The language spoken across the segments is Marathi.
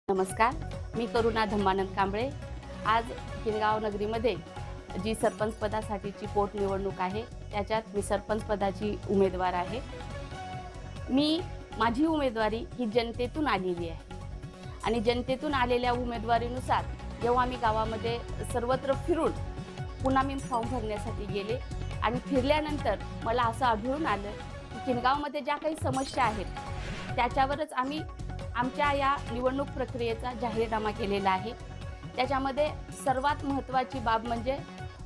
नमस्कार, मी करुणा धम्मानंद कांबळे। आज किनगाव नगरीमध्ये जी सरपंच पदासाठीची पोटनिवडणूक आहे त्याच्यात मी सरपंच पदाची उमेदवार आहे। माझी उमेदवारी ही जनतेतून आलेली आहे आणि जनतेतून आलेल्या उमेदवारीनुसार जेव्हा मी गावामध्ये सर्वत्र फिरून पुन्हा मी फॉर्म भरण्यासाठी गेले आणि फिरल्यानंतर मला असं आढळून आलं की किनगावमध्ये ज्या काही समस्या आहेत त्याच्यावरच आम्ही आमच्या या निवडणूक प्रक्रियेचा जाहीरनामा केलेला आहे। त्याच्यामध्ये सर्वात महत्त्वाची बाब म्हणजे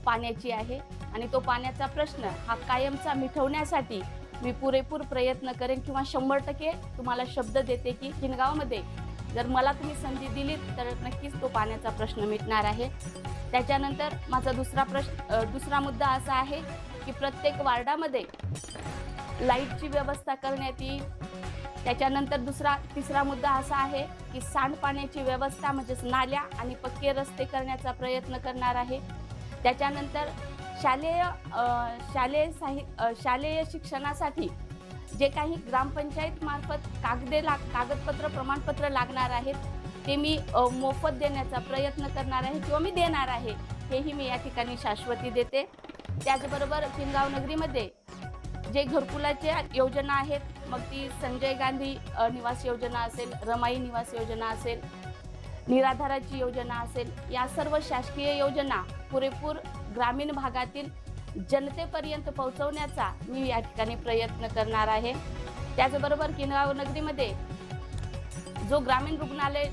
पाण्याची आहे आणि तो पाण्याचा प्रश्न हा कायमचा मिटवण्यासाठी मी पुरेपूर प्रयत्न करेन किंवा 100% तुम्हाला शब्द देते की किनगावमध्ये जर मला तुम्ही संधी दिली तर नक्कीच तो पाण्याचा प्रश्न मिटणार आहे। त्याच्यानंतर माझा दुसरा मुद्दा असा आहे की प्रत्येक वार्डामध्ये लाईटची व्यवस्था करण्यात येईल। त्याच्यानंतर तिसरा मुद्दा असा आहे की सांडपाण्याची व्यवस्था म्हणजेच नाल्या आणि पक्के रस्ते करण्याचा प्रयत्न करणार आहे। त्याच्यानंतर शालेय शिक्षणासाठी जे काही ग्रामपंचायत मार्फत कागदपत्र प्रमाणपत्र लागणार आहेत ते मी मोफत देण्याचा प्रयत्न करणार आहे किंवा मी देणार आहे, हेही मी या ठिकाणी शाश्वती देते। त्याचबरोबर किनगाव नगरीमध्ये जे घरकुलाच्या योजना आहेत, मग ती संजय गांधी निवास योजना असेल, रमाई निवास योजना असेल, निराधाराची योजना असेल, या सर्व शासकीय योजना पुरेपूर ग्रामीण भागातील जनतेपर्यंत पोहोचवण्याचा मी या ठिकाणी प्रयत्न करणार आहे। त्याचबरोबर किनगाव नगरीमध्ये जो ग्रामीण रुग्णालय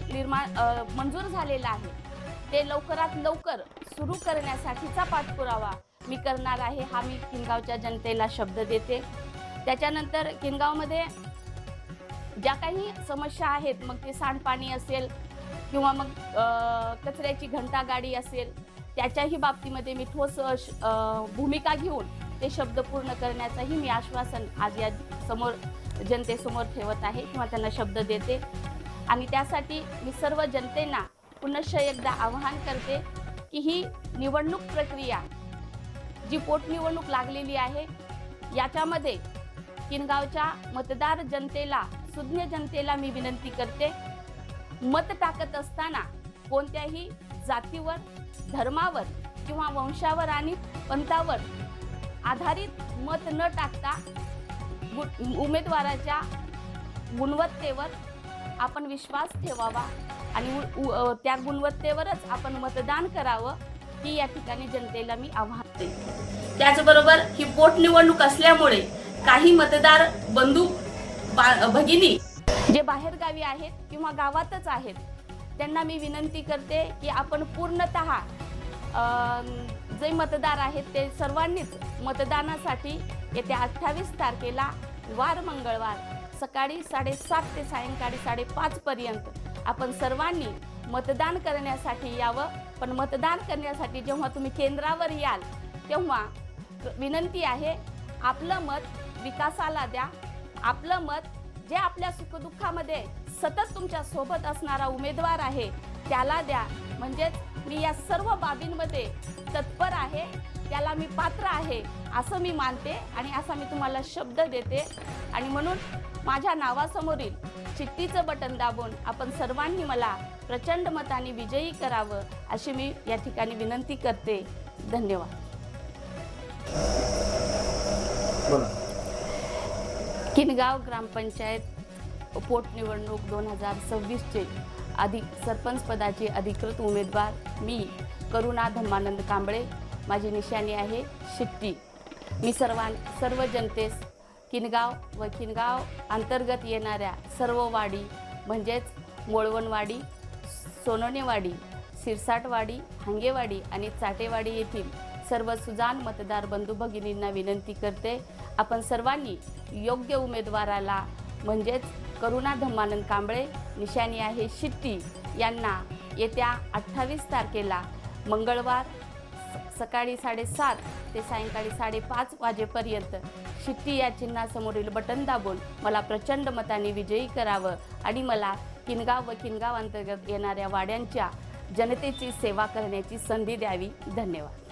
मंजूर झालेला आहे ते लवकरात लवकर सुरू करण्यासाठीचा पाठपुरावा मी करणार आहे, हा मी किनगावच्या जनतेला शब्द देते। त्याच्यानंतर किनगावमध्ये ज्या काही समस्या आहेत, मग ते सांडपाणी असेल किंवा मग कचऱ्याची घंटागाडी असेल, त्याच्याही बाबतीमध्ये मी ठोस भूमिका घेऊन ते शब्द पूर्ण करण्याचंही मी आश्वासन आज या जनतेसमोर ठेवत आहे किंवा त्यांना शब्द देते। आणि त्यासाठी मी सर्व जनतेला पुनश्च एकदा आवाहन करते की ही निवडणूक प्रक्रिया जी पोटनिवडणूक लागलेली आहे याच्यामध्ये किनगावच्या मतदार जनतेला, सुज्ञ जनतेला मी विनंती करते, मत टाकत असताना कोणत्याही जातीवर, धर्मावर किंवा वंशावर आणि पंथावर आधारित मत न टाकता उमेदवाराच्या गुणवत्तेवर आपण विश्वास ठेवावा आणि त्या गुणवत्तेवरच आपण मतदान करावं, ही या ठिकाणी जनतेला मी आवाहन देते। त्याचबरोबर ही पोटनिवडणूक असल्यामुळे काही मतदार बंधू भगिनी जे बाहेरगावी आहेत किंवा गावातच आहेत त्यांना मी विनंती करते की आपण पूर्णतः जे मतदार आहेत ते सर्वांनीच मतदानासाठी येत्या 28 तारखेला वार मंगळवार सकाळी 7:30 ते सायंकाळी 5:30 पर्यंत आपण सर्वांनी मतदान करण्यासाठी यावं। पण मतदान करण्यासाठी जेव्हा तुम्ही केंद्रावर याल तेव्हा विनंती आहे, आपलं मत विकासाला द्या, आपलं मत जे आपल्या सुखदुःखामध्ये सतत तुमच्या सोबत असणारा उमेदवार आहे त्याला द्या। म्हणजेच मी या सर्व बाबींमध्ये तत्पर आहे, त्याला मी पात्र आहे असं मी मानते आणि असा मी तुम्हाला शब्द देते। आणि म्हणून माझ्या नावासमोरील चिठ्ठीचं बटन दाबून आपण सर्वांनी मला प्रचंड मताने विजयी करावं अशी मी या ठिकाणी विनंती करते। धन्यवाद। किनगाव ग्रामपंचायत पोटनिवडणूक 2026चे सरपंच पदाची अधिकृत उमेदवार मी करुणा धम्मानंद कांबळे। माझी निशाणी आहे शिट्टी। मी सर्व जनतेस किनगाव व किनगाव अंतर्गत येणाऱ्या सर्व वाडी म्हणजेच मोळवणवाडी, सोनोनेवाडी, सिरसाटवाडी, हांगेवाडी आणि चाटेवाडी येथील सर्व सुजाण मतदार बंधू भगिनींना विनंती करते, आपण सर्वांनी योग्य उमेदवाराला म्हणजेच करुणा धम्मानंद कांबळे, निशाणी आहे शिट्टी, यांना येत्या 28 तारखेला मंगळवार सकाळी 7:30 ते सायंकाळी 5:30 वाजेपर्यंत शिट्टी या चिन्हासमोरील बटन दाबून मला प्रचंड मताने विजयी करावं आणि मला किनगाव व किनगाव अंतर्गत येणाऱ्या वाड्यांच्या जनतेची सेवा करण्याची संधी द्यावी। धन्यवाद।